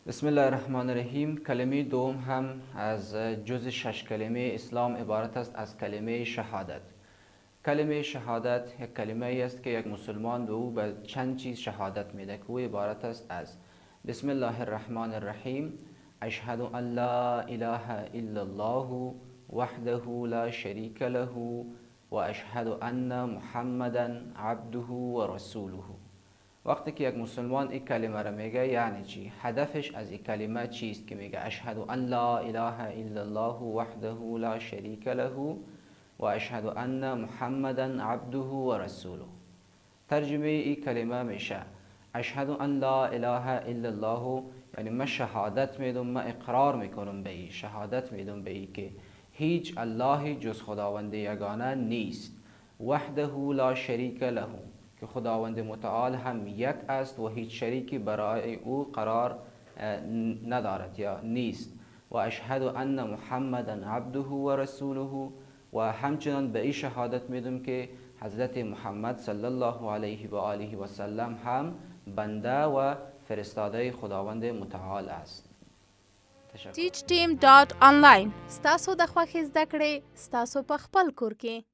بسم الله الرحمن الرحیم. کلمه دوم هم از جز 6 کلمه اسلام عبارت است از کلمه شهادت. کلمه شهادت یک کلمه ای است که یک مسلمان به او به چند چیز شهادت میده که او عبارت است از بسم الله الرحمن الرحیم، اشهد ان لا اله الا الله وحده لا شریک له و اشهد ان محمدا عبده و رسوله. وقتی که یک مسلمان این کلمه را میگه یعنی چی؟ هدفش از این کلمه چیست که میگه اشهد ان لا اله الا الله وحده لا شریک له و اشهد ان محمدا عبده و رسوله. ترجمه این کلمه میشه اشهد ان لا اله الا الله، یعنی من شهادت میدم، من اقرار میکنم به این، شهادت میدم به این که هیچ الله جز خداوند یگانه نیست. وحده لا شریک له، که خداوند متعال هم یک است و هیچ شریکی برای او قرار ندارد یا نیست. و اشهد ان محمدا عبده و رسوله، و همچنان به این شهادت میدم که حضرت محمد صلی الله علیه و آله و سلم هم بنده و فرستاده خداوند متعال است. teachteam.online ستاسو د خوښ زده کړې ستاسو په خپل کور کې.